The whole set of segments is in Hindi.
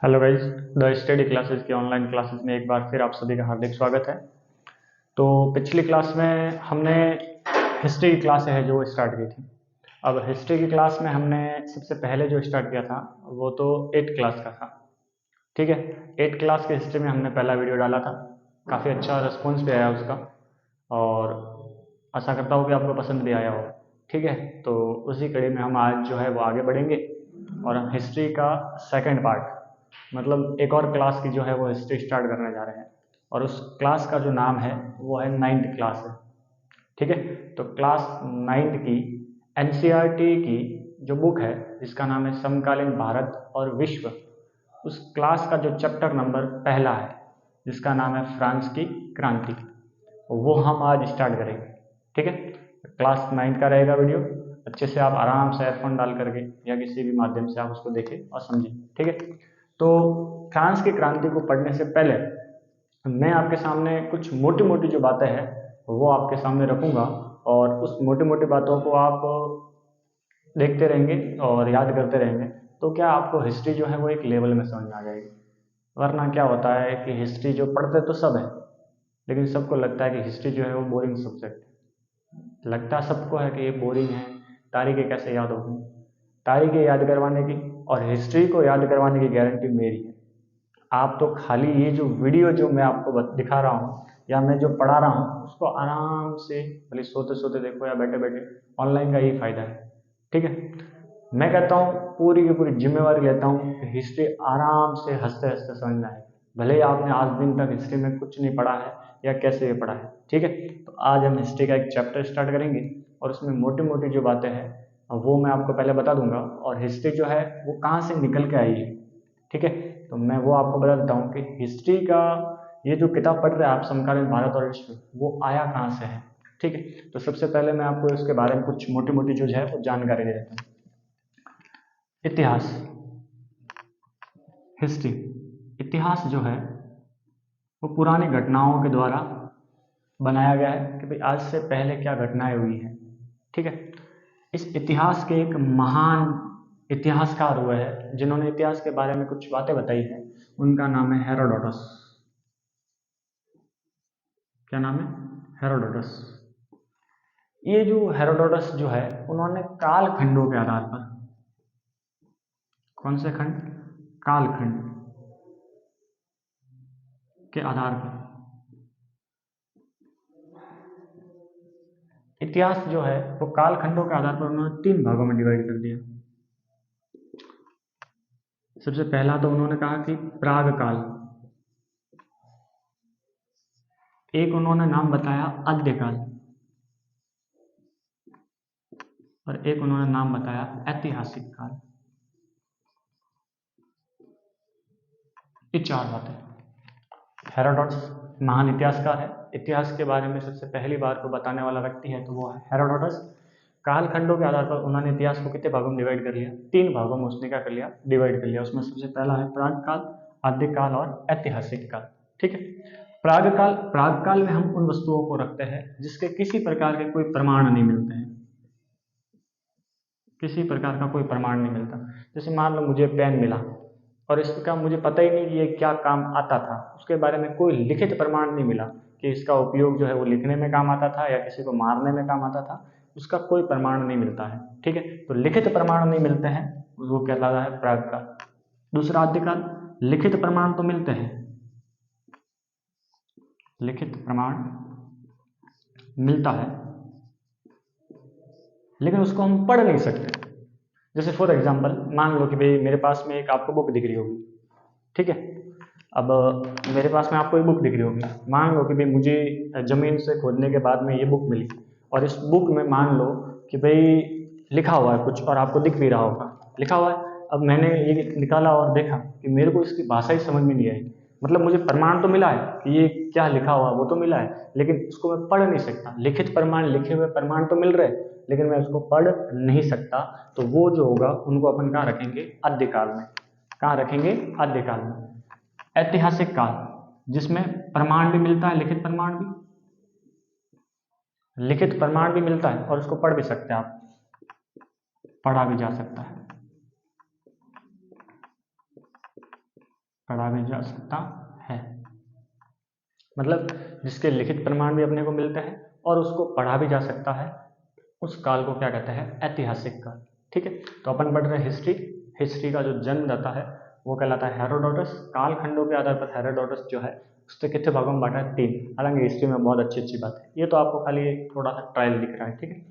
Hello guys, the study classes की ऑनलाइन क्लासेस में एक बार फिर आप सभी का हार्दिक स्वागत है। तो पिछली क्लास में हमने हिस्ट्री की क्लास है जो स्टार्ट की थी। अब हिस्ट्री की क्लास में हमने सबसे पहले जो स्टार्ट किया था वो तो 8th क्लास का था। ठीक है, 8th क्लास के हिस्ट्री में हमने पहला वीडियो डाला था, काफ़ी अच्छा रिस्पॉन्स भी आया उसका, और आशा करता हूँ कि आपको पसंद भी आया हो। ठीक है, तो उसी कड़ी में हम आज जो है वो आगे बढ़ेंगे और हम हिस्ट्री का सेकंड पार्ट, मतलब एक और क्लास की जो है वो हिस्ट्री स्टार्ट करने जा रहे हैं। और उस क्लास का जो नाम है वो है 9th क्लास है। ठीक है, तो क्लास 9th की एनसीईआरटी की जो बुक है जिसका नाम है समकालीन भारत और विश्व, उस क्लास का जो चैप्टर नंबर पहला है जिसका नाम है फ्रांस की क्रांति, वो हम आज स्टार्ट करेंगे। ठीक है, क्लास 9th का रहेगा वीडियो। अच्छे से आप आराम से एयरफोन डाल करके या किसी भी माध्यम से आप उसको देखें और समझें। ठीक है, तो फ्रांस की क्रांति को पढ़ने से पहले मैं आपके सामने कुछ मोटी मोटी जो बातें हैं वो आपके सामने रखूंगा, और उस मोटी मोटी बातों को आप देखते रहेंगे और याद करते रहेंगे, तो क्या आपको हिस्ट्री जो है वो एक लेवल में समझ में आ जाएगी। वरना क्या होता है कि हिस्ट्री जो पढ़ते तो सब है, लेकिन सबको लगता है कि हिस्ट्री जो है वो बोरिंग सब्जेक्ट है। लगता सबको है कि ये बोरिंग है, तारीखें कैसे याद होगी। तारीखें याद करवाने की और हिस्ट्री को याद करवाने की गारंटी मेरी है। आप तो खाली ये जो वीडियो जो मैं आपको दिखा रहा हूँ या मैं जो पढ़ा रहा हूँ उसको आराम से भले सोते सोते देखो या बैठे बैठे, ऑनलाइन का यही फायदा है। ठीक है, मैं कहता हूँ पूरी की पूरी जिम्मेवारी लेता हूँ कि हिस्ट्री आराम से हंसते हंसते समझ में आए, भले ही आपने आज दिन तक हिस्ट्री में कुछ नहीं पढ़ा है या कैसे भी पढ़ा है। ठीक है, तो आज हम हिस्ट्री का एक चैप्टर स्टार्ट करेंगे और उसमें मोटी मोटी जो बातें हैं वो मैं आपको पहले बता दूंगा, और हिस्ट्री जो है वो कहाँ से निकल के आई है। ठीक है, तो मैं वो आपको बता देता हूँ कि हिस्ट्री का ये जो किताब पढ़ रहे हैं आप, समकालीन भारत और विश्व, वो आया कहाँ से है। ठीक है, तो सबसे पहले मैं आपको इसके बारे में कुछ मोटी मोटी जो है वो जानकारी दे देता हूँ। इतिहास, हिस्ट्री, इतिहास जो है वो पुरानी घटनाओं के द्वारा बनाया गया है कि भाई आज से पहले क्या घटनाएं हुई हैं। ठीक है, इस इतिहास के एक महान इतिहासकार हुए हैं जिन्होंने इतिहास के बारे में कुछ बातें बताई हैं। उनका नाम है हेरोडोटस। क्या नाम है? हेरोडोटस। ये जो हेरोडोटस जो है उन्होंने काल खंडों के आधार पर, कौन से खंड? काल खंड के आधार पर इतिहास जो है वो काल खंडों के आधार पर उन्होंने 3 भागों में डिवाइड कर दिया। सबसे पहला तो उन्होंने कहा कि प्राग काल, एक उन्होंने नाम बताया आद्यकाल, और एक उन्होंने नाम बताया ऐतिहासिक काल। ये 4 बातें। हेरोडोटस महान इतिहासकार है, इतिहास के बारे में सबसे पहली बार को बताने वाला व्यक्ति है तो वो है हेरोडोटस। कालखंडों के आधार पर उन्होंने इतिहास को कितने भागों में डिवाइड कर लिया? 3 भागों में उसने क्या कर लिया? डिवाइड कर लिया। उसमें सबसे पहला है प्राग काल, आद्यकाल और ऐतिहासिक काल। ठीक है, प्राग काल में हम उन वस्तुओं को रखते हैं जिसके किसी प्रकार के कोई प्रमाण नहीं मिलते हैं, किसी प्रकार का कोई प्रमाण नहीं मिलता। जैसे मान लो मुझे पेन मिला और इसका मुझे पता ही नहीं कि ये क्या काम आता था, उसके बारे में कोई लिखित प्रमाण नहीं मिला कि इसका उपयोग जो है वो लिखने में काम आता था या किसी को मारने में काम आता था, उसका कोई प्रमाण नहीं मिलता है। ठीक है, तो लिखित प्रमाण नहीं मिलते हैं, वो कहलाता है प्राग काल। दूसरा आद्यकाल, लिखित प्रमाण तो मिलते हैं, लिखित प्रमाण मिलता है लेकिन उसको हम पढ़ नहीं सकते। जैसे फॉर एग्जाम्पल मान लो कि भाई मेरे पास में एक आपको बुक दिख रही होगी। ठीक है, अब मेरे पास में आपको एक बुक दिख रही होगी, मान लो कि भाई मुझे ज़मीन से खोदने के बाद में ये बुक मिली, और इस बुक में मान लो कि भाई लिखा हुआ है कुछ और आपको दिख भी रहा होगा लिखा हुआ है। अब मैंने ये निकाला और देखा कि मेरे को इसकी भाषा ही समझ में नहीं आई, मतलब मुझे प्रमाण तो मिला है कि ये क्या लिखा हुआ वो तो मिला है, लेकिन उसको मैं पढ़ नहीं सकता। लिखित प्रमाण, लिखे हुए प्रमाण तो मिल रहे हैं लेकिन मैं उसको पढ़ नहीं सकता। तो वो जो होगा उनको अपन कहाँ रखेंगे? आद्यकाल में। कहाँ रखेंगे? आद्यकाल में। ऐतिहासिक काल, जिसमें प्रमाण भी मिलता है, लिखित प्रमाण भी, लिखित प्रमाण भी मिलता है और उसको पढ़ भी सकते हैं आप, पढ़ा भी जा सकता है। पढ़ा भी जा सकता है, मतलब जिसके लिखित प्रमाण भी अपने को मिलते हैं और उसको पढ़ा भी जा सकता है, उस काल को क्या कहते हैं? ऐतिहासिक काल। ठीक है, तो अपन पढ़ रहे हैं हिस्ट्री। हिस्ट्री का जो जन्मदाता है वो कहलाता है हेरोडोटस। काल खंडों के आधार पर हेरोडोटस जो है उसके कितने भागों में बांटा है? 3। हालांकि हिस्ट्री में बहुत अच्छी अच्छी बात है, ये तो आपको खाली एक थोड़ा सा ट्रायल दिख रहा है। ठीक है,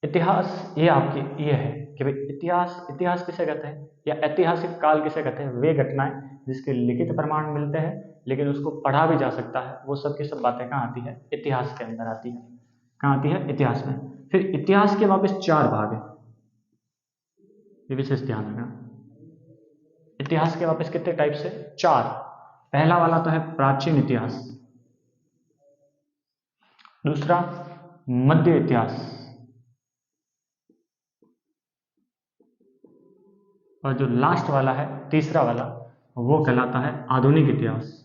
इतिहास ये आपकी ये है कि भाई इतिहास किसे कहते हैं या ऐतिहासिक काल किसे कहते हैं? वे घटनाएं जिसके लिखित प्रमाण मिलते हैं लेकिन उसको पढ़ा भी जा सकता है, वो सब की सब बातें कहाँ आती है? इतिहास के अंदर आती है। कहाँ आती है? इतिहास में। फिर इतिहास के वापस 4 भाग है, ये विशेष ध्यान रखना। इतिहास के वापस कितने टाइप से? 4। पहला वाला तो है प्राचीन इतिहास, दूसरा मध्य इतिहास, और जो लास्ट वाला है तीसरा वाला वो कहलाता है आधुनिक इतिहास,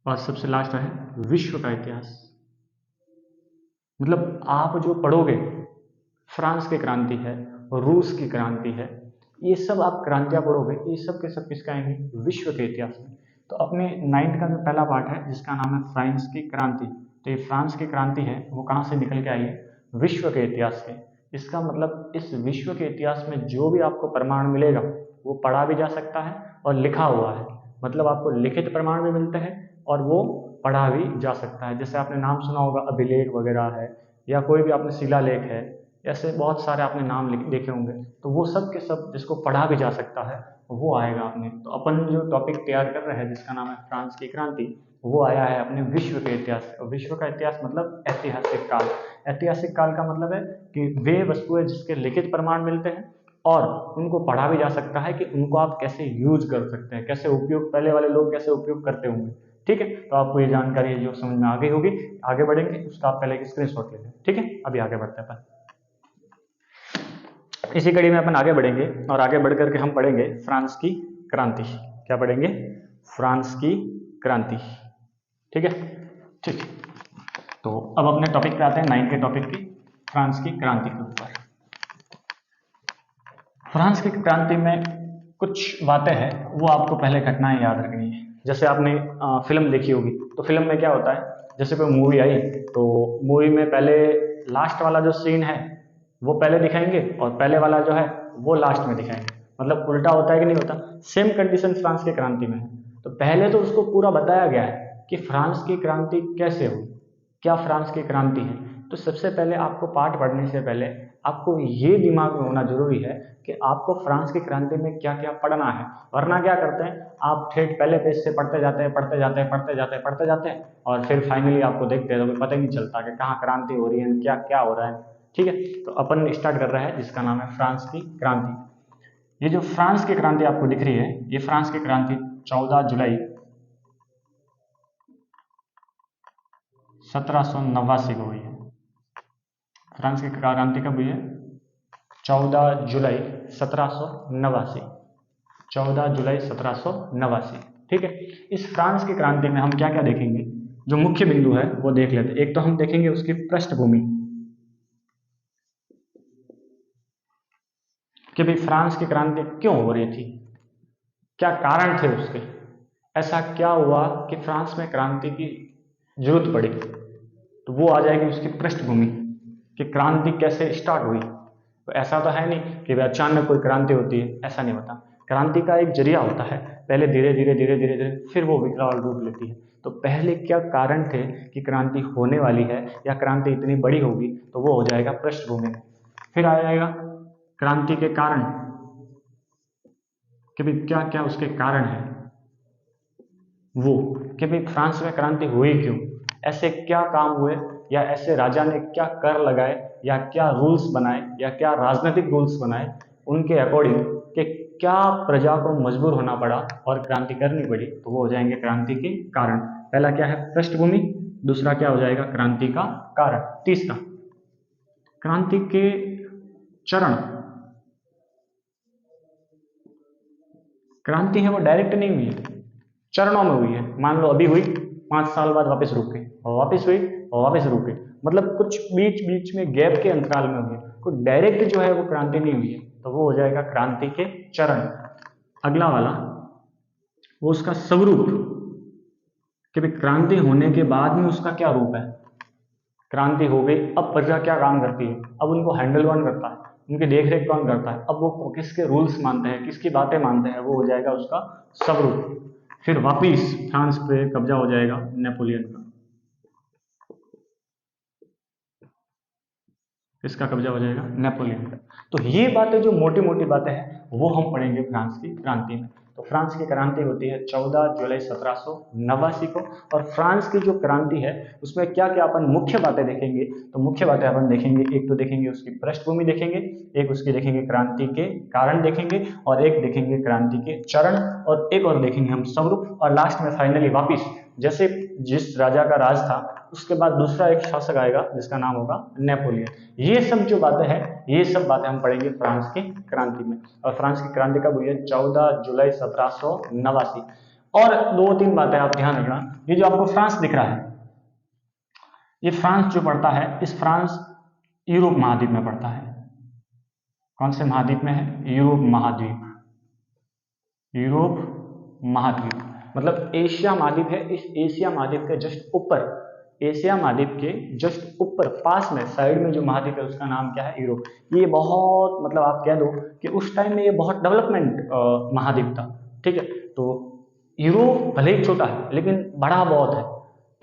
और सबसे लास्ट है विश्व का इतिहास। मतलब आप जो पढ़ोगे, फ्रांस की क्रांति है, रूस की क्रांति है, ये सब आप क्रांतियां पढ़ोगे, ये सब के सब किसका आएंगे? विश्व के इतिहास में। तो अपने 9th का जो पहला पार्ट है जिसका नाम है फ्रांस की क्रांति, तो ये फ्रांस की क्रांति है वो कहाँ से निकल के आई है? विश्व के इतिहास से। इसका मतलब इस विश्व के इतिहास में जो भी आपको प्रमाण मिलेगा वो पढ़ा भी जा सकता है और लिखा हुआ है, मतलब आपको लिखित प्रमाण भी मिलते हैं और वो पढ़ा भी जा सकता है। जैसे आपने नाम सुना होगा अभिलेख वगैरह है, या कोई भी आपने शिलालेख है, ऐसे बहुत सारे आपने नाम देखे होंगे, तो वो सब के सब जिसको पढ़ा भी जा सकता है वो आएगा अपने। तो अपन जो टॉपिक तैयार कर रहे हैं जिसका नाम है फ्रांस की क्रांति, वो आया है अपने विश्व के इतिहास से। विश्व का इतिहास मतलब ऐतिहासिक काल। ऐतिहासिक काल का मतलब है कि वे वस्तुएं जिसके लिखित प्रमाण मिलते हैं और उनको पढ़ा भी जा सकता है कि उनको आप कैसे यूज कर सकते हैं, कैसे उपयोग, पहले वाले लोग कैसे उपयोग करते होंगे। ठीक है, तो आपको ये जानकारी जो समझ में आ गई होगी। आगे बढ़ेंगे, उसका आप पहले एक स्क्रीनशॉट ले लें। ठीक है, अभी आगे बढ़ते हैं अपन। इसी कड़ी में अपन आगे बढ़ेंगे और आगे बढ़ करके हम पढ़ेंगे फ्रांस की क्रांति। क्या पढ़ेंगे? फ्रांस की क्रांति। ठीक है, ठीक। तो अब अपने टॉपिक पे आते हैं, 9 के टॉपिक की, फ्रांस की क्रांति के ऊपर। फ्रांस की क्रांति में कुछ बातें हैं वो आपको पहले घटनाएं याद रखनी है। जैसे आपने फिल्म देखी होगी, तो फिल्म में क्या होता है, जैसे कोई मूवी आई तो मूवी में पहले लास्ट वाला जो सीन है वो पहले दिखाएंगे और पहले वाला जो है वो लास्ट में दिखाएंगे। मतलब उल्टा होता है कि नहीं होता? सेम कंडीशन फ्रांस की क्रांति में है। तो पहले तो उसको पूरा बताया गया है कि फ्रांस की क्रांति कैसे हुई, क्या फ्रांस की क्रांति है। तो सबसे पहले आपको पाठ पढ़ने से पहले आपको ये दिमाग में होना जरूरी है कि आपको फ्रांस की क्रांति में क्या क्या पढ़ना है। वरना क्या करते हैं आप, ठेठ पहले पेज से पढ़ते जाते हैं पढ़ते जाते हैं पढ़ते जाते हैं पढ़ते जाते हैं और फिर फाइनली आपको देखते हैं तो पता ही नहीं चलता कि कहाँ क्रांति हो रही है, क्या क्या हो रहा है। ठीक है, तो अपन स्टार्ट कर रहे हैं जिसका नाम है फ्रांस की क्रांति। ये जो फ्रांस की क्रांति आपको दिख रही है, ये फ्रांस की क्रांति 14 जुलाई 1789 को हुई है। फ्रांस की क्रांति कब हुई है? 14 जुलाई 1789। 14 जुलाई 1789। ठीक है, इस फ्रांस की क्रांति में हम क्या क्या देखेंगे, जो मुख्य बिंदु है वो देख लेते हैं। एक तो हम देखेंगे उसकी पृष्ठभूमि कि भाई फ्रांस की क्रांति क्यों हो रही थी, क्या कारण थे उसके, ऐसा क्या हुआ कि फ्रांस में क्रांति की जरूरत पड़ी। तो वो आ जाएगी उसकी पृष्ठभूमि कि क्रांति कैसे स्टार्ट हुई। तो ऐसा तो है नहीं कि अचानक कोई क्रांति होती है, ऐसा नहीं होता। क्रांति का एक जरिया होता है, पहले धीरे धीरे धीरे धीरे धीरे फिर वो विकराल रूप लेती है। तो पहले क्या कारण थे कि क्रांति होने वाली है या क्रांति इतनी बड़ी होगी, तो वो हो जाएगा पृष्ठभूमि में। फिर आ जाएगा क्रांति के कारण कि भाई क्या क्या उसके कारण है, वो कि भाई फ्रांस में क्रांति हुई क्यों, ऐसे क्या काम हुए, या ऐसे राजा ने क्या कर लगाए, या क्या रूल्स बनाए, या क्या राजनीतिक रूल्स बनाए उनके अकॉर्डिंग कि क्या प्रजा को मजबूर होना पड़ा और क्रांति करनी पड़ी। तो वो हो जाएंगे क्रांति के कारण। पहला क्या है? पृष्ठभूमि। दूसरा क्या हो जाएगा? क्रांति का कारण। तीसरा क्रांति के चरण। क्रांति है वो डायरेक्ट नहीं हुई है, चरणों में हुई है। मान लो अभी हुई, 5 साल बाद वापस रुक गई, और वापस हुई और वापस रुक गई, मतलब कुछ बीच बीच में गैप के अंतराल में हुई है। कोई डायरेक्ट जो है वो क्रांति नहीं हुई है, तो वो हो जाएगा क्रांति के चरण। अगला वाला वो उसका स्वरूप, कि भाई क्रांति होने के बाद में उसका क्या रूप है। क्रांति हो गई, अब प्रजा क्या काम करती है, अब उनको हैंडल कौन करता है, उनकी देखरेख कौन करता है, अब वो किसके रूल्स मानते हैं, किसकी बातें मानते हैं, वो हो जाएगा उसका स्वरूप। फिर वापिस फ्रांस पे कब्जा हो जाएगा नेपोलियन का। इसका कब्जा हो जाएगा नेपोलियन का। तो ये बातें जो मोटी मोटी बातें हैं वो हम पढ़ेंगे फ्रांस की क्रांति में। तो फ्रांस की क्रांति होती है 14 जुलाई 1789 को। और फ्रांस की जो क्रांति है उसमें क्या क्या अपन मुख्य बातें देखेंगे, तो मुख्य बातें अपन देखेंगे, एक तो देखेंगे उसकी पृष्ठभूमि देखेंगे, एक उसकी देखेंगे क्रांति के कारण देखेंगे, और एक देखेंगे क्रांति के चरण, और एक और देखेंगे हम स्वरूप, और लास्ट में फाइनली वापिस जैसे जिस राजा का राज था उसके बाद दूसरा एक शासक आएगा जिसका नाम होगा नेपोलियन। ये सब जो बातें हैं ये सब बातें हम पढ़ेंगे फ्रांस की क्रांति में। और फ्रांस की क्रांति कब हुई है? 14 जुलाई 1789। और दो तीन बातें आप ध्यान रखना, ये जो आपको फ्रांस दिख रहा है, ये फ्रांस जो पड़ता है, इस फ्रांस यूरोप महाद्वीप में पड़ता है। कौन से महाद्वीप में है? यूरोप महाद्वीप। यूरोप महाद्वीप मतलब एशिया महाद्वीप है। इस एशिया महाद्वीप के जस्ट ऊपर, एशिया महाद्वीप के जस्ट ऊपर पास में साइड में जो महाद्वीप है उसका नाम क्या है? यूरोप। ये बहुत मतलब आप कह दो कि उस टाइम में ये बहुत डेवलपमेंट महाद्वीप था। ठीक है, तो यूरोप भले ही छोटा है लेकिन बड़ा बहुत है।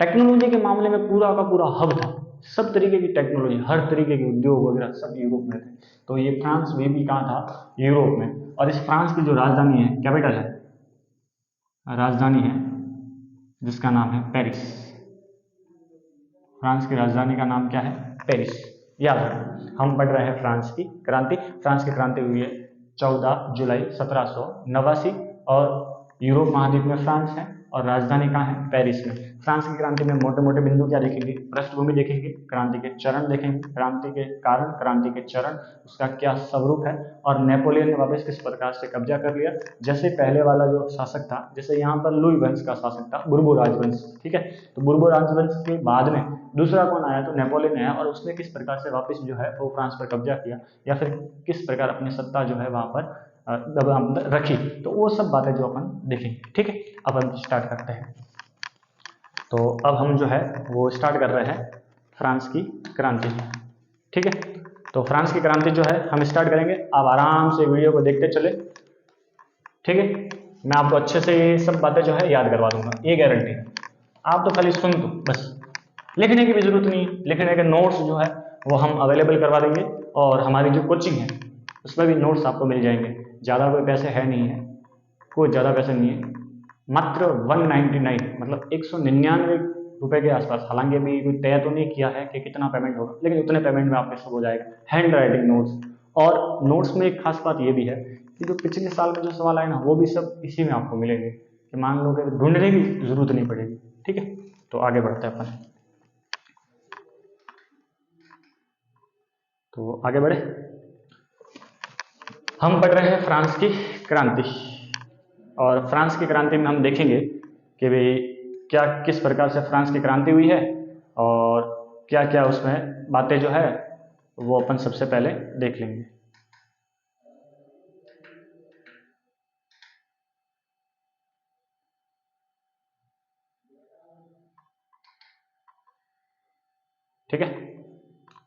टेक्नोलॉजी के मामले में पूरा का पूरा हब था। सब तरीके की टेक्नोलॉजी, हर तरीके के उद्योग वगैरह सब यूरोप में थे। तो ये फ्रांस में भी कहाँ था? यूरोप में। और इस फ्रांस की जो राजधानी है, कैपिटल है, राजधानी है जिसका नाम है पेरिस। फ्रांस की राजधानी का नाम क्या है? पेरिस। याद रखो, हम पढ़ रहे हैं फ्रांस की क्रांति। फ्रांस की क्रांति हुई है 14 जुलाई 1789 और यूरोप महाद्वीप में फ्रांस है और राजधानी कहाँ है? पेरिस में। फ्रांस की क्रांति में मोटे मोटे बिंदु क्या देखेंगे? पृष्ठभूमि देखेंगे, क्रांति के चरण देखेंगे, क्रांति के कारण, क्रांति के चरण, उसका क्या स्वरूप है, और नेपोलियन ने वापस किस प्रकार से कब्जा कर लिया। जैसे पहले वाला जो शासक था, जैसे यहाँ पर लुई वंश का शासक था, बुर्बो राजवंश। ठीक है, तो बुर्बो राजवंश के बाद में दूसरा कौन आया? तो नेपोलियन आया, और उसने किस प्रकार से वापस जो है वो फ्रांस पर कब्जा किया, या फिर किस प्रकार अपनी सत्ता जो है वहां पर रखी। तो वो सब बातें जो अपन देखेंगे। ठीक है, अब हम स्टार्ट करते हैं। तो अब हम जो है वो स्टार्ट कर रहे हैं फ्रांस की क्रांति। ठीक है, तो फ्रांस की क्रांति जो है हम स्टार्ट करेंगे। आप आराम से वीडियो को देखते चले। ठीक है, मैं आपको अच्छे से ये सब बातें जो है याद करवा दूंगा, ये गारंटी है। आप तो खाली सुन दो बस, लिखने की भी जरूरत नहीं है। लिखने के नोट्स जो है वो हम अवेलेबल करवा देंगे, और हमारी जो कोचिंग है उसमें भी नोट्स आपको मिल जाएंगे। ज़्यादा कोई पैसे है नहीं है, कोई ज़्यादा पैसे नहीं है, मात्र 199 मतलब 199 रुपए के आसपास। हालांकि अभी कोई तय तो नहीं किया है कि कितना पेमेंट होगा, लेकिन उतने पेमेंट में आपके सब हो जाएगा। हैंड राइटिंग नोट्स, और नोट्स में एक खास बात ये भी है कि जो पिछले साल में जो सवाल आए ना वो भी सब इसी में आपको मिलेंगे, कि मान लो कि ढूंढने की जरूरत नहीं पड़ेगी। ठीक है, तो आगे बढ़ते हैं अपन। तो आगे बढ़े, हम पढ़ रहे हैं फ्रांस की क्रांति। और फ्रांस की क्रांति में हम देखेंगे कि भाई क्या किस प्रकार से फ्रांस की क्रांति हुई है, और क्या क्या उसमें बातें जो है वो अपन सबसे पहले देख लेंगे। ठीक है,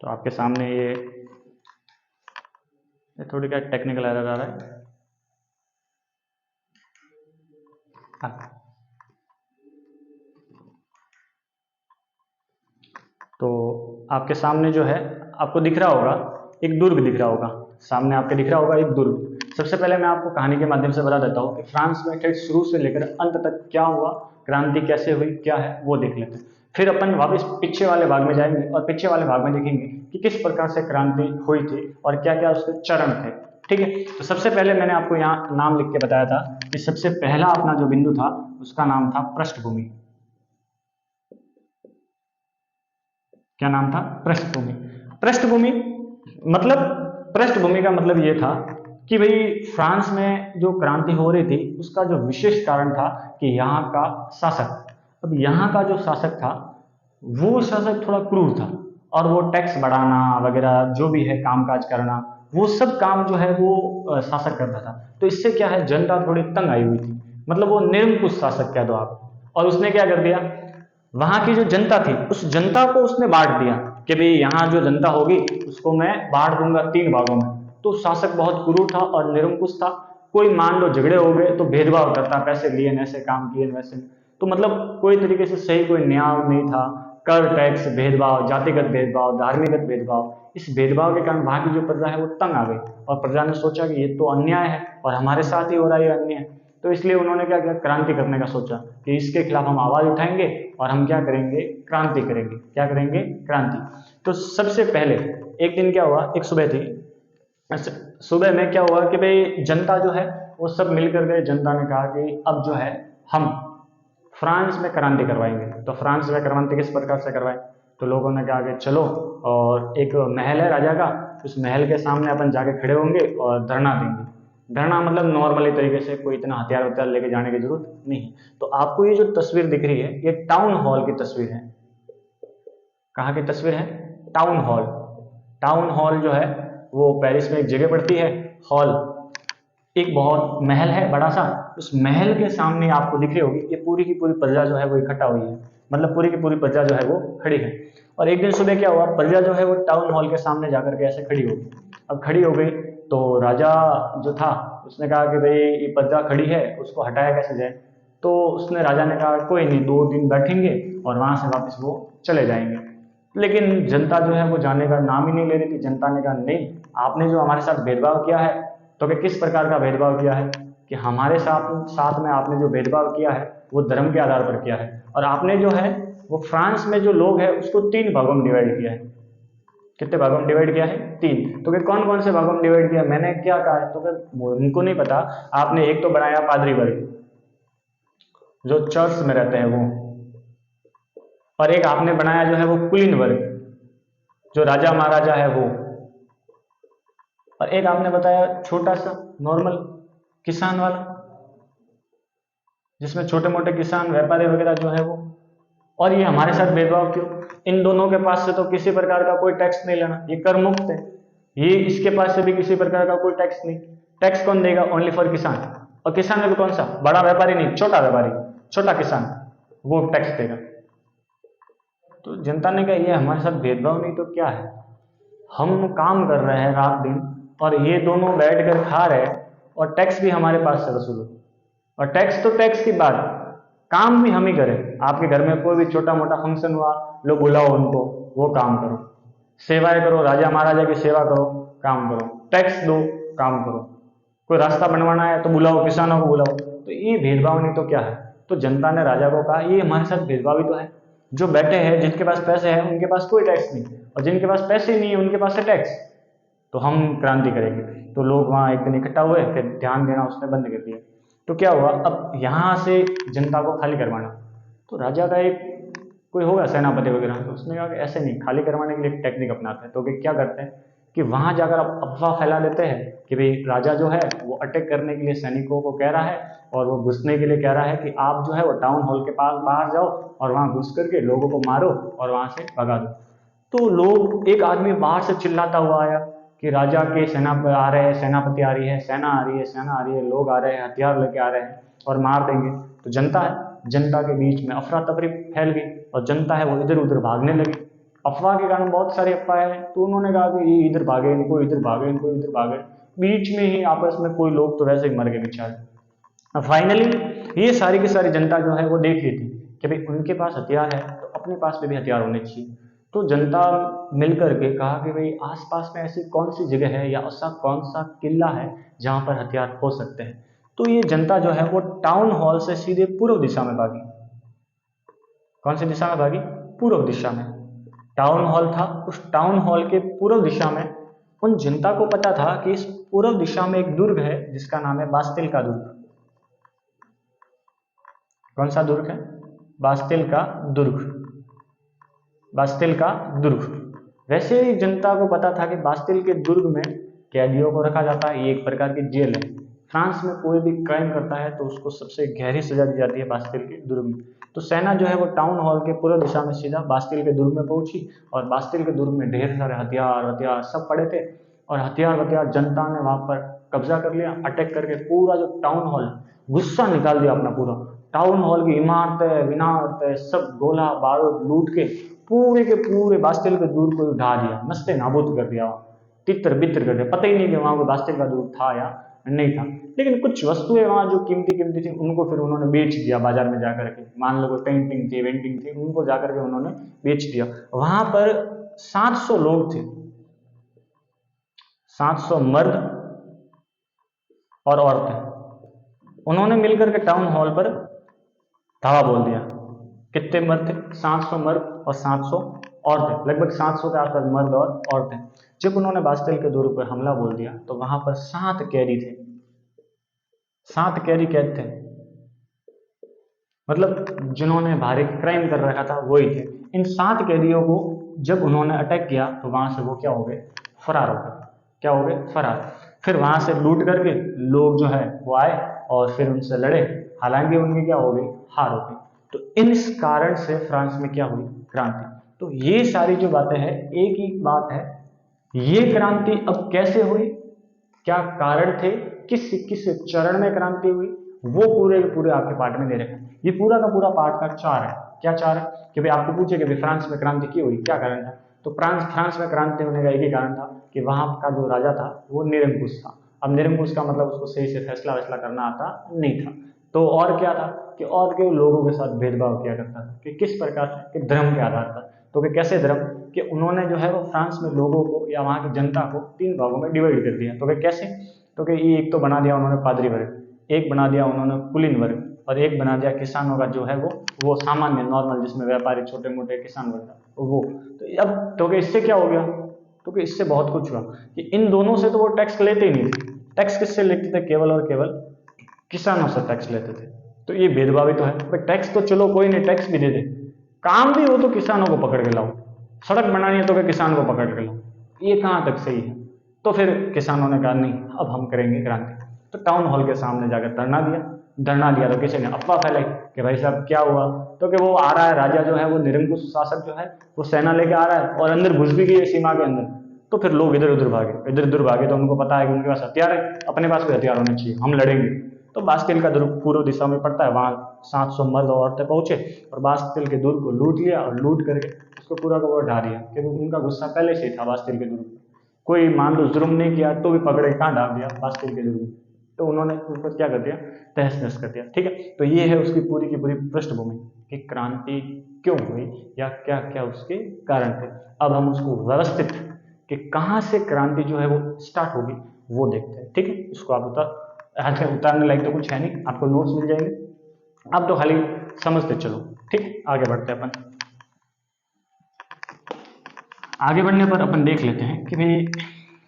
तो आपके सामने ये थोड़ी क्या टेक्निकल एरर आ रहा है। तो आपके सामने जो है आपको दिख रहा होगा एक दुर्ग दिख रहा होगा, सामने आपके दिख रहा होगा एक दुर्ग। सबसे पहले मैं आपको कहानी के माध्यम से बता देता हूँ कि फ्रांस में ठेठ शुरू से लेकर अंत तक क्या हुआ, क्रांति कैसे हुई, क्या है वो देख लेते हैं। फिर अपन वापस पीछे वाले भाग में जाएंगे और पीछे वाले भाग में देखेंगे कि किस प्रकार से क्रांति हुई थी और क्या क्या उसके चरण थे। ठीक है, तो सबसे पहले मैंने आपको यहाँ नाम लिख के बताया था कि सबसे पहला अपना जो बिंदु था उसका नाम था पृष्ठभूमि। क्या नाम था? पृष्ठभूमि। पृष्ठभूमि मतलब, पृष्ठभूमि का मतलब ये था कि भाई फ्रांस में जो क्रांति हो रही थी उसका जो विशेष कारण था कि यहाँ का शासक, अब यहाँ का जो शासक था वो शासक थोड़ा क्रूर था, और वो टैक्स बढ़ाना वगैरह जो भी है कामकाज करना, वो सब काम जो है वो शासक करता था। तो इससे क्या है, जनता थोड़ी तंग आई हुई थी, मतलब वो निरंकुश शासक कह दो आप। और उसने क्या कर दिया, वहां की जो जनता थी उस जनता को उसने बांट दिया कि भाई यहाँ जो जनता होगी उसको मैं बांट दूंगा 3 भागों में। तो शासक बहुत क्रूर था और निरंकुश था। कोई मान लो झगड़े हो गए तो भेदभाव करता, पैसे लिए न ऐसे काम किए न वैसे, तो मतलब कोई तरीके से सही कोई न्याय नहीं था। कर टैक्स भेदभाव, जातिगत भेदभाव, धार्मिक भेदभाव, इस भेदभाव के कारण वहां की जो प्रजा है वो तंग आ गई और प्रजा ने सोचा कि ये तो अन्याय है और हमारे साथ ही हो रहा है ये अन्याय। तो इसलिए उन्होंने क्या किया, क्रांति करने का सोचा कि इसके खिलाफ हम आवाज उठाएंगे और हम क्या करेंगे, क्रांति करेंगे। क्या करेंगे, क्रांति। तो सबसे पहले एक दिन क्या हुआ, एक सुबह थी, सुबह में क्या हुआ कि भाई जनता जो है वो सब मिलकर गए। जनता ने कहा कि अब जो है हम फ्रांस में क्रांति करवाएंगे। तो फ्रांस में क्रांति किस प्रकार से करवाएं, तो लोगों ने कहा कि चलो, और एक महल है राजा का, उस महल के सामने अपन जाके खड़े होंगे और धरना देंगे। धरना मतलब नॉर्मली तरीके से, कोई इतना हथियार वथियार लेके जाने की जरूरत नहीं है। तो आपको ये जो तस्वीर दिख रही है ये टाउन हॉल की तस्वीर है। कहाँ की तस्वीर है, टाउन हॉल। टाउन हॉल जो है वो पेरिस में एक जगह पड़ती है। हॉल एक बहुत महल है बड़ा सा, उस महल के सामने आपको दिख रही होगी ये पूरी की पूरी प्रजा जो है वो इकट्ठा हुई है, मतलब पूरी की पूरी प्रजा जो है वो खड़ी है। और एक दिन सुबह क्या हुआ, प्रजा जो है वो टाउन हॉल के सामने जाकर के ऐसे खड़ी हो गई। अब खड़ी हो गई तो राजा जो था उसने कहा कि भाई ये प्रजा खड़ी है, उसको हटाया कैसे जाए। तो उसने, राजा ने कहा कोई नहीं, 2 दिन बैठेंगे और वहां से वापस वो चले जाएंगे। लेकिन जनता जो है वो जाने का नाम ही नहीं ले रही थी। जनता ने कहा नहीं, आपने जो हमारे साथ भेदभाव किया है, तो कि किस प्रकार का भेदभाव किया है, कि हमारे साथ साथ में आपने जो भेदभाव किया है वो धर्म के आधार पर किया है। और आपने जो है वो फ्रांस में जो लोग हैं उसको 3 भागों में डिवाइड किया है। कितने भागों में डिवाइड किया है, 3। तो कि कौन कौन से भागों में डिवाइड किया, मैंने क्या कहा है, तो कि उनको नहीं पता। आपने एक तो बनाया पादरी वर्ग, जो चर्च में रहते हैं वो, और एक आपने बनाया जो है वो कुलीन वर्ग, जो राजा महाराजा है वो, और एक आपने बताया छोटा सा नॉर्मल किसान वाला, जिसमें छोटे मोटे किसान व्यापारी वगैरह जो है वो। और ये हमारे साथ भेदभाव क्यों, इन दोनों के पास से तो किसी प्रकार का कोई टैक्स नहीं लेना, ये कर मुक्त है। ये इसके पास से भी किसी प्रकार का कोई टैक्स नहीं। टैक्स कौन देगा, ओनली फॉर किसान। और किसान में भी कौन सा, बड़ा व्यापारी नहीं, छोटा व्यापारी, छोटा किसान, वो टैक्स देगा। तो जनता ने कहा ये हमारे साथ भेदभाव नहीं तो क्या है, हम काम कर रहे हैं रात दिन और ये दोनों बैठ कर खा रहे हैं और टैक्स भी हमारे पास से वसूल हो। और टैक्स तो टैक्स की बात, काम भी हम ही करें। आपके घर में कोई भी छोटा मोटा फंक्शन हुआ, लोग बुलाओ उनको, वो काम करो, सेवाएं करो, राजा महाराजा की सेवा करो, काम करो, टैक्स दो, काम करो। कोई रास्ता बनवाना है तो बुलाओ, किसानों को बुलाओ। तो ये भेदभाव नहीं तो क्या है। तो जनता ने राजा को कहा ये हमारे साथ भेदभाव ही तो है, जो बैठे हैं जिनके पास पैसे हैं उनके पास कोई टैक्स नहीं, और जिनके पास पैसे नहीं है उनके पास है टैक्स, तो हम क्रांति करेंगे। तो लोग वहां एक दिन इकट्ठा हुए, फिर ध्यान देना उसने बंद कर दिया। तो क्या हुआ, अब यहाँ से जनता को खाली करवाना। तो राजा का एक कोई होगा सेनापति वगैरह, तो उसने कहा कि ऐसे नहीं, खाली करवाने के लिए एक टेक्निक अपनाते हैं। तो क्या करते हैं कि वहां जाकर अफवाह फैला देते हैं कि भाई राजा जो है वो अटैक करने के लिए सैनिकों को कह रहा है और वो घुसने के लिए कह रहा है कि आप जो है वो टाउन हॉल के पास बाहर जाओ और वहां घुस करके लोगों को मारो और वहां से भगा दो। तो लोग, एक आदमी बाहर से चिल्लाता हुआ आया कि राजा के सेना आ रहे हैं, सेनापति आ रही है, सेना आ रही है, सेना आ रही है, लोग आ रहे हैं, हथियार लेके आ रहे हैं और मार देंगे। तो जनता है, जनता के बीच में अफरा तफरी फैल गई और जनता है वो इधर उधर भागने लगी। अफवाह के कारण बहुत सारी अफवाहें हैं, तो उन्होंने कहा कि ये इधर भागे, इनको इधर भागे, इनको इधर भागे। बीच में ही आपस में कोई लोग तो वैसे ही मर गए बेचारे। अब फाइनली ये सारी की सारी जनता जो है वो देख रही थी कि भाई उनके पास हथियार है तो अपने पास में भी हथियार होने चाहिए। तो जनता मिलकर के कहा कि भाई आसपास में ऐसी कौन सी जगह है या ऐसा कौन सा किला है जहां पर हथियार हो सकते हैं। तो ये जनता जो है वो टाउन हॉल से सीधे पूर्व दिशा में भागी। कौन सी दिशा में भागी, पूर्व दिशा में। टाउन हॉल था, उस टाउन हॉल के पूर्व दिशा में उन जनता को पता था कि इस पूर्व दिशा में एक दुर्ग है जिसका नाम है बास्तिल का दुर्ग। कौन सा दुर्ग है, बास्तिल का दुर्ग, बास्तिल का दुर्ग। वैसे ही जनता को पता था कि बास्तिल के दुर्ग में कैदियों को रखा जाता है, ये एक प्रकार की जेल है। फ्रांस में कोई भी क्राइम करता है तो उसको सबसे गहरी सजा दी जाती है बास्तिल के दुर्ग में। तो सेना जो है वो टाउन हॉल के पूर्व दिशा में सीधा बास्तिल के दुर्ग में पहुंची और बास्तिल के दुर्ग में ढेर सारे हथियार हथियार सब पड़े थे और हथियार जनता ने वहां पर कब्जा कर लिया, अटैक करके पूरा जो टाउन हॉल, गुस्सा निकाल दिया अपना पूरा। टाउन हॉल की इमारतें विनारतें सब गोला बारूद लूट के पूरे बास्टिल के दूर को ढा दिया, नस्ते नाबूद कर दिया, तितर बितर कर दिया। पता ही नहीं कि वहां को बास्टिल का दूर था या नहीं था। लेकिन कुछ वस्तुएं वहां जो कीमती कीमती थी उनको फिर उन्होंने बेच दिया बाजार में जाकर के। मान लो कोई पेंटिंग थी वेंटिंग थी, उनको जाकर के उन्होंने बेच दिया। वहां पर 700 लोग थे, 700 मर्द और औरतें। उन्होंने मिलकर के टाउन हॉल पर धावा बोल दिया। कितने मर्द थे? 700 मर्द और 700 औरतें, लगभग 700 के आसपास मर्द और औरतें। जब उन्होंने बास्टिल के दूर पर हमला बोल दिया तो वहां पर 7 कैदी थे, 7 कैदी कैद थे, मतलब जिन्होंने भारी क्राइम कर रखा था वही थे। इन 7 कैदियों को जब उन्होंने अटैक किया तो वहां से वो क्या हो गए? फरार हो गए। क्या हो गए? फरार। फिर वहां से लूट करके लोग जो है वो आए और फिर उनसे लड़े, हालांकि उनकी क्या हो गई? हार हो गई। तो इस कारण से फ्रांस में क्या हुई? क्रांति। तो ये सारी जो बातें हैं, एक ही बात है, ये क्रांति अब कैसे हुई, क्या कारण थे, किस किस चरण में क्रांति हुई, वो पूरे के पूरे आपके पार्ट में दे रखे हैं। ये पूरा का पूरा पार्ट का 4 है। क्या 4 है? कि भाई आपको पूछे कि भाई फ्रांस में क्रांति क्यों हुई, क्या कारण था? तो फ्रांस में क्रांति होने का एक ही कारण था कि वहां का जो राजा था वो निरंकुश था। अब निरंकुश का मतलब उसको सही से फैसला वैसला करना आता नहीं था। तो और क्या था कि और के लोगों के साथ भेदभाव किया करता था। कि किस प्रकार से? कि धर्म के आधार पर। तो कि कैसे धर्म? कि उन्होंने जो है वो फ्रांस में लोगों को या वहां की जनता को 3 भागों में डिवाइड कर दिया। तो कि कैसे? तो कि ये एक तो बना दिया उन्होंने पादरी वर्ग, एक बना दिया उन्होंने कुलीन वर्ग, और एक बना दिया किसानों का जो है वो सामान्य नॉर्मल, जिसमें व्यापारी छोटे मोटे किसान वर्ग था वो। तो अब तो कि इससे क्या हो गया? तो कि इससे बहुत कुछ हुआ कि इन दोनों से तो वो टैक्स लेते ही नहीं थे। टैक्स किससे लेते थे? केवल और केवल किसानों से टैक्स लेते थे। तो ये भेदभाव ही तो है भाई। टैक्स तो चलो कोई नहीं, टैक्स भी दे दे, काम भी हो तो किसानों को पकड़ के लाओ, सड़क बनानी है तो कि किसान को पकड़ के लाओ, ये कहाँ तक सही है? तो फिर किसानों ने कहा नहीं, अब हम करेंगे क्रांति। तो टाउन हॉल के सामने जाकर धरना दिया तो किसी ने अफवाह फैलाई कि भाई साहब क्या हुआ? तो कि वो आ रहा है राजा जो है वो निरंकुश शासक जो है वो सेना लेके आ रहा है और अंदर घुस भी गई है सीमा के अंदर। तो फिर लोग इधर उधर भागे। तो उनको पता है कि उनके पास हथियार है, अपने पास भी हथियार होने चाहिए, हम लड़ेंगे। तो बास्टिल का दुर्ग पूर्व दिशा में पड़ता है, वहां 700 मर्द और औरतें पहुंचे और बास्टिल के दुर्ग को लूट लिया और लूट करके उसको पूरा का पूरा ढा दिया। क्योंकि उनका गुस्सा पहले से ही था बास्टिल के दुर्ग। कोई मान लो जुर्म नहीं किया तो भी पकड़ के कहाँ डाल दिया? बास्टिल के दुर्ग। तो उन्होंने उनको क्या कर दिया? तहस नहस कर दिया। ठीक है, तो ये है उसकी पूरी की पूरी पृष्ठभूमि कि क्रांति क्यों हुई या क्या क्या उसके कारण थे। अब हम उसको व्यवस्थित कि कहाँ से क्रांति जो है वो स्टार्ट होगी वो देखते हैं। ठीक है, इसको आप उतारने लायक तो कुछ है नहीं, आपको नोट्स मिल जाएंगे, आप तो खाली समझते चलो। ठीक, आगे बढ़ते हैं अपन। आगे बढ़ने पर अपन देख लेते हैं कि भाई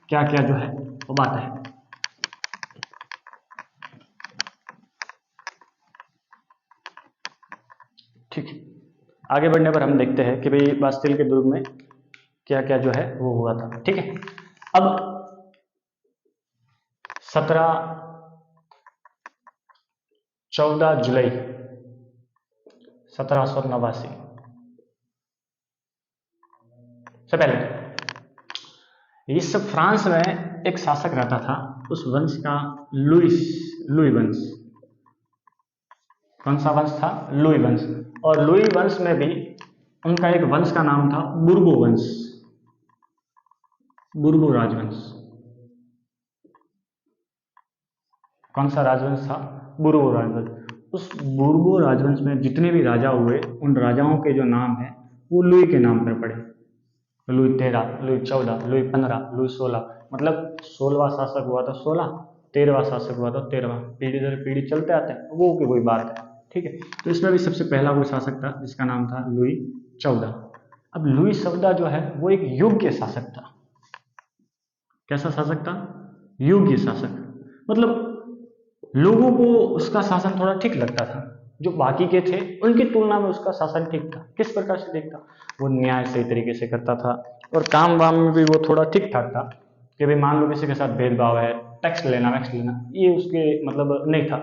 क्या क्या जो है वो बात है। ठीक है, आगे बढ़ने पर हम देखते हैं कि भाई बास्टिल के दुर्ग में क्या क्या जो है वो हुआ था। ठीक है, अब 14 जुलाई 1789 से पहले इस फ्रांस में एक शासक रहता था, उस वंश का लुई वंश। कौन सा वंश था? लुई वंश। और लुई वंश में भी उनका एक वंश का नाम था बुर्बो वंश, बुर्बो राजवंश। कौन सा राजवंश था? बुर्बो राजवंश। उस बुर्बो राजवंश में जितने भी राजा हुए उन राजाओं के जो नाम है वो लुई के नाम पर पड़े। लुई 13, लुई 14, लुई 15, लुई 16, मतलब 16वां शासक हुआ था 16, 13वां शासक हुआ था 13वां, पीढ़ी दर पीढ़ी चलते आते हैं, वो की कोई बात है। ठीक है, तो इसमें भी सबसे पहला वो शासक था जिसका नाम था लुई 14। अब लुई 14 जो है वो एक योग्य शासक था। कैसा शासक था? योग्य शासक, मतलब लोगों को उसका शासन थोड़ा ठीक लगता था। जो बाकी के थे उनकी तुलना में उसका शासन ठीक था। किस प्रकार से ठीक था? वो न्याय सही तरीके से करता था और काम वाम में भी वो थोड़ा ठीक ठाक था। कि भाई मान लो किसी के साथ भेदभाव है, टैक्स लेना वैक्स लेना, ये उसके मतलब नहीं था।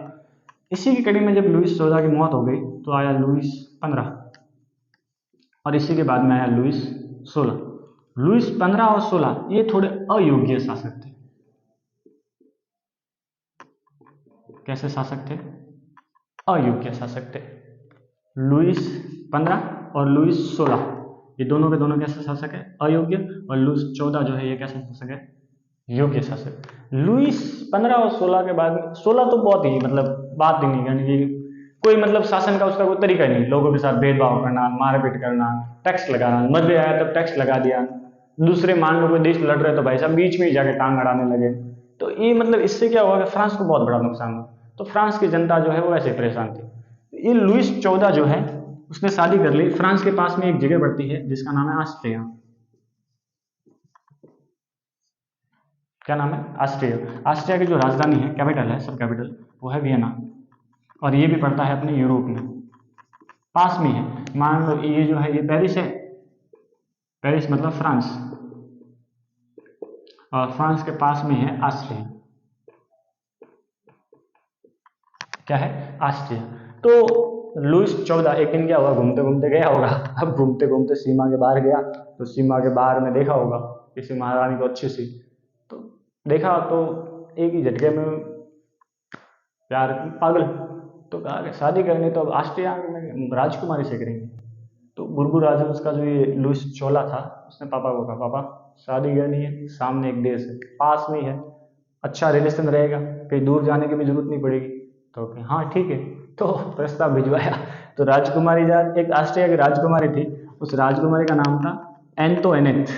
इसी की कड़ी में जब लुईस 14 की मौत हो गई तो आया लुईस 15 और इसी के बाद में आया लुईस 16। लुईस 15 और 16 ये थोड़े अयोग्य शासक थे। कैसे शासक थे? अयोग्य शासक थे। लुईस 15 और लुईस 16 ये दोनों के दोनों कैसे शासक है? अयोग्य। और लुईस 14 जो है ये कैसे शासक है? योग्य शासक। लुईस 15 और 16 के बाद 16 तो बहुत ही मतलब बात ही नहीं करनी कि कोई मतलब शासन का उसका कोई तरीका नहीं, लोगों के साथ भेदभाव करना, मारपीट करना, टैक्स लगाना, मजे आया तब टैक्स लगा दिया, दूसरे मान लो कोई देश लड़ रहे तो भाई साहब बीच में ही जाके टांग अड़ाने लगे। तो ये मतलब इससे क्या हुआ कि फ्रांस को बहुत बड़ा नुकसान हुआ। तो फ्रांस की जनता जो है वो ऐसे परेशान थी। ये लुईस 14 जो है उसने शादी कर ली। फ्रांस के पास में एक जगह पड़ती है जिसका नाम है ऑस्ट्रिया। क्या नाम है? ऑस्ट्रिया। ऑस्ट्रिया की जो राजधानी है, कैपिटल है, सब कैपिटल, वो है वियना। और ये भी पड़ता है अपने यूरोप में, पास में है। मान लो ये जो है ये पेरिस है, पेरिस मतलब फ्रांस, और फ्रांस के पास में है ऑस्ट्रिया। क्या है? ऑस्ट्रिया। तो लुईस 14 एक दिन क्या हुआ, घूमते घूमते गया होगा। अब घूमते घूमते सीमा के बाहर गया तो सीमा के बाहर में देखा होगा किसी महारानी को अच्छी सी, तो देखा तो एक ही झटके में प्यार की पागल। तो कहा कि शादी करनी तो अब ऑस्ट्रिया में राजकुमारी से करेंगे। तो बुरबू राजवंश का जो ये लुईस 14 था उसने पापा को कहा, पापा शादी करनी है, सामने एक देश है, पास में ही है, अच्छा रिलेशन रहेगा, कहीं दूर जाने की भी जरूरत नहीं पड़ेगी। तो हाँ ठीक है। तो प्रस्ताव भिजवाया। तो राजकुमारी एक ऑस्ट्रिया की राजकुमारी थी, उस राजकुमारी का नाम था एंटोइनेट।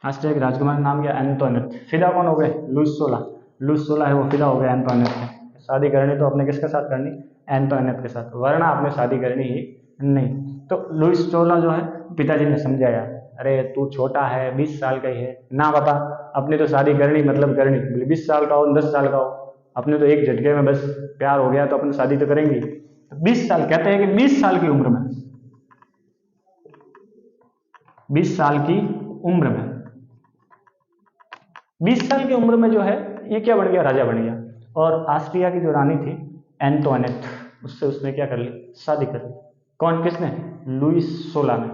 ऑस्ट्रिया की राजकुमारी नाम क्या? एंटोइनेट। फिदा कौन हो गए? लुईस 16। लुईस 16 है वो फिदा हो गया एंटोइनेट से। शादी करनी तो अपने किसके साथ करनी? एंटोइनेट के साथ, वरना आपने शादी करनी ही नहीं। तो लुईस 16 जो है पिताजी ने समझाया, अरे तू छोटा है, 20 साल का ही है ना पापा, अपने तो शादी करनी मतलब करनी, 20 साल का हो 10 साल का हो, अपने तो एक झटके में बस प्यार हो गया तो अपनी शादी तो करेंगे। तो 20 साल कहते हैं कि 20 साल की उम्र में, 20 साल की उम्र में, 20 साल की उम्र में जो है ये क्या बन गया? राजा बन गया। और ऑस्ट्रिया की जो रानी थी एंटोइनेट, उससे उसने क्या कर ली? शादी कर ली। कौन? किसने? लुईस 16 ने।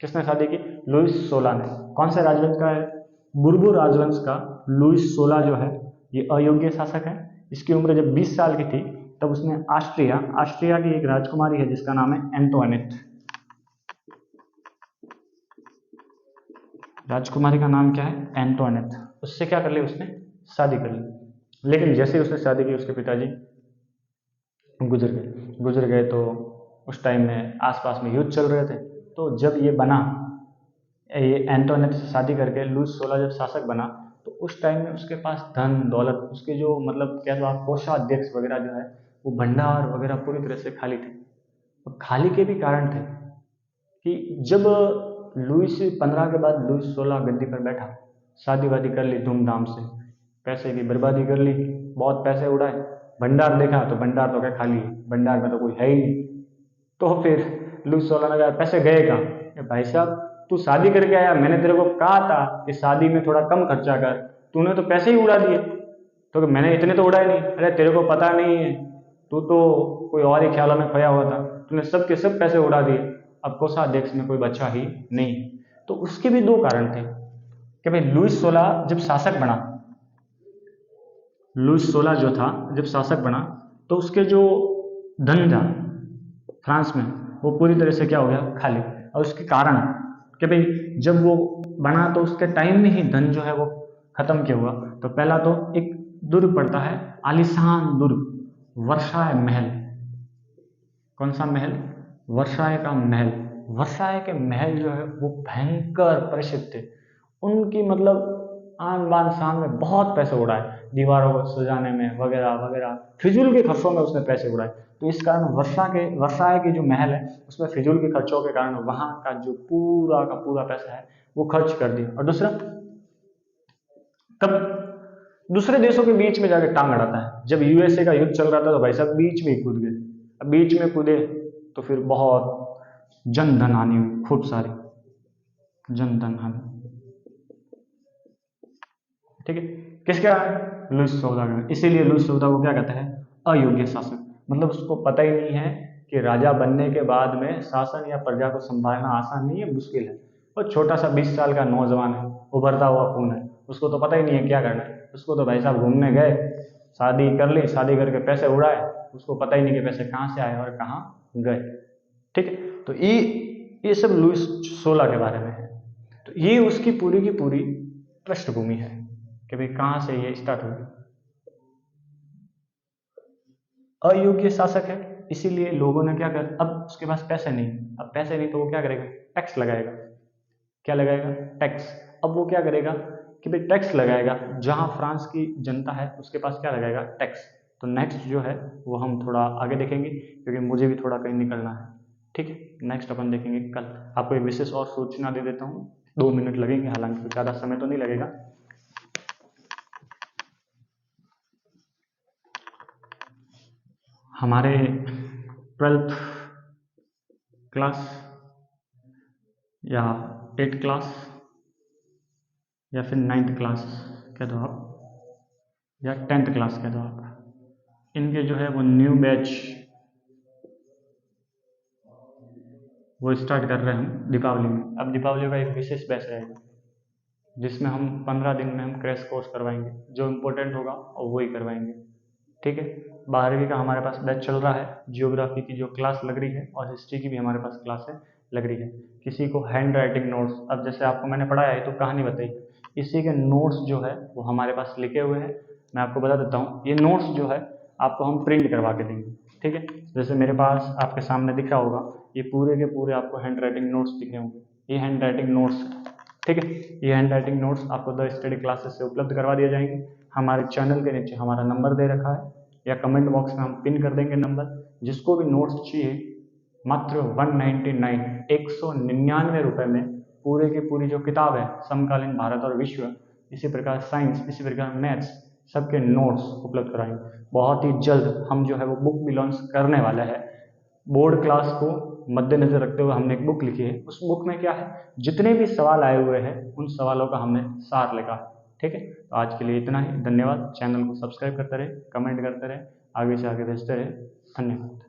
किसने शादी की? लुईस 16 ने। कौन से राजवंश का है? बुरबू राजवंश का लुईस 16 जो है ये अयोग्य शासक है। इसकी उम्र जब 20 साल की थी तब उसने ऑस्ट्रिया की एक राजकुमारी है जिसका नाम है एंटोइनेट, राजकुमारी का नाम क्या है? एंटोइनेट। उससे क्या कर ली? उसने शादी कर ली। लेकिन जैसे ही उसने शादी की उसके पिताजी गुजर गए। तो उस टाइम में आसपास में युद्ध चल रहे थे। तो जब ये बना, ये एंटोइनेट से शादी करके लुईस 16 जब शासक बना, तो उस टाइम में उसके पास धन दौलत, उसके जो मतलब क्या, तो आप कोषाध्यक्ष वगैरह जो है वो भंडार वगैरह पूरी तरह से खाली थे। और खाली के भी कारण थे कि जब लुईस 15 के बाद लुईस 16 गद्दी पर बैठा, शादी वादी कर ली धूमधाम से, पैसे की बर्बादी कर ली, बहुत पैसे उड़ाए, भंडार देखा तो भंडार तो क्या खाली है, भंडार में तो कोई है ही नहीं। तो फिर लुईस 16 ने कहा पैसे गए कहाँ? भाई साहब तू शादी करके आया, मैंने तेरे को कहा था कि शादी में थोड़ा कम खर्चा कर, तूने तो पैसे ही उड़ा दिए। तो मैंने इतने तो उड़ाए नहीं। अरे तेरे को पता नहीं है, तू तो कोई और ही ख्यालों में खोया हुआ था, तूने सब के सब पैसे उड़ा दिए, अब कोषाध्यक्ष में कोई बचा ही नहीं। तो उसके भी दो कारण थे कि भाई लुईस 16 जब शासक बना, लुईस 16 जो था जब शासक बना तो उसके जो धन था फ्रांस में वो पूरी तरह से क्या हो गया? खाली। और उसके कारण कि भाई जब वो बना तो उसके टाइम में ही धन जो है वो खत्म क्यों हुआ? तो पहला तो एक दुर्ग पड़ता है, आलीशान दुर्ग, वर्साय महल। कौन सा महल? वर्साय का महल। वर्साय के महल जो है वो भयंकर प्रसिद्ध थे। उनकी मतलब आन बान शान में बहुत पैसे उड़ाए, दीवारों को सजाने में वगैरह वगैरह, फिजूल के खर्चों में उसने पैसे उड़ाए। तो इस कारण वर्साय के जो महल है उसमें फिजूल के खर्चों के कारण वहां का जो पूरा का पूरा पैसा है वो खर्च कर दिया। और दूसरा, तब दूसरे देशों के बीच में जाकर टांग अड़ाता है। जब यूएसए का युद्ध चल रहा था तो भाई साहब बीच में ही कूद गए। अब बीच में कूदे तो फिर बहुत जन धन हानि हुई, खूब सारी जन धन हानि। ठीक है, किसका? लुईस 14 का। इसीलिए लुईस 14 को क्या कहते हैं? अयोग्य शासक। मतलब उसको पता ही नहीं है कि राजा बनने के बाद में शासन या प्रजा को संभालना आसान नहीं है, मुश्किल है। और छोटा सा 20 साल का नौजवान है, उभरता हुआ खून है, उसको तो पता ही नहीं है क्या करना है। उसको तो भाई साहब घूमने गए, शादी कर ली, शादी करके पैसे उड़ाए, उसको पता ही नहीं कि पैसे कहाँ से आए और कहाँ गए। ठीक है, तो ये सब लुईस 16 के बारे में है। तो ये उसकी पूरी की पूरी पृष्ठभूमि है कि भाई कहाँ से ये स्टार्ट हुई। अयोग्य शासक है, इसीलिए लोगों ने क्या कर, अब उसके पास पैसे नहीं, अब पैसे नहीं तो वो क्या करेगा, टैक्स लगाएगा। क्या लगाएगा, टैक्स। अब वो क्या करेगा कि भाई टैक्स लगाएगा, जहां फ्रांस की जनता है उसके पास क्या लगाएगा, टैक्स। तो नेक्स्ट जो है वो हम थोड़ा आगे देखेंगे, क्योंकि मुझे भी थोड़ा कहीं निकलना है। ठीक है, नेक्स्ट अपन देखेंगे कल। आपको एक विशेष और सूचना दे देता हूँ, 2 मिनट लगेंगे, हालांकि ज़्यादा समय तो नहीं लगेगा। हमारे 12th क्लास या 8th क्लास या फिर 9th क्लास कह दो आप, या 10th क्लास कह दो आप, इनके जो है वो न्यू बैच वो स्टार्ट कर रहे हैं हम दीपावली में। अब दीपावली का एक विशेष बैच रहेगा जिसमें हम 15 दिन में हम क्रैश कोर्स करवाएंगे, जो इम्पोर्टेंट होगा और वही करवाएंगे। ठीक है, 12वीं का हमारे पास बैच चल रहा है, जियोग्राफी की जो क्लास लग रही है और हिस्ट्री की भी हमारे पास क्लास है लग रही है। किसी को हैंड राइटिंग नोट्स, अब जैसे आपको मैंने पढ़ाया है तो कहानी बताई, इसी के नोट्स जो है वो हमारे पास लिखे हुए हैं। मैं आपको बता देता हूँ, ये नोट्स जो है आपको हम प्रिंट करवा के देंगे। ठीक है, जैसे मेरे पास आपके सामने दिख रहा होगा, ये पूरे के पूरे आपको हैंड राइटिंग नोट्स दिख रहे होंगे, ये हैंड राइटिंग नोट्स। ठीक है, ये हैंड राइटिंग नोट्स आपको द स्टडी क्लासेस से उपलब्ध करवा दिए जाएंगे। हमारे चैनल के नीचे हमारा नंबर दे रखा है, या कमेंट बॉक्स में हम पिन कर देंगे नंबर। जिसको भी नोट्स चाहिए, मात्र 199 199 रुपये में पूरे की पूरी जो किताब है, समकालीन भारत और विश्व, इसी प्रकार साइंस, इसी प्रकार मैथ्स, सबके नोट्स उपलब्ध कराएंगे। बहुत ही जल्द हम जो है वो बुक भी लॉन्च करने वाला है। बोर्ड क्लास को मद्देनजर रखते हुए हमने एक बुक लिखी है। उस बुक में क्या है, जितने भी सवाल आए हुए हैं उन सवालों का हमने सार लिखा है। ठीक है, तो आज के लिए इतना ही। धन्यवाद। चैनल को सब्सक्राइब करते रहे, कमेंट करते रहे, आगे से आगे भेजते रहे। धन्यवाद।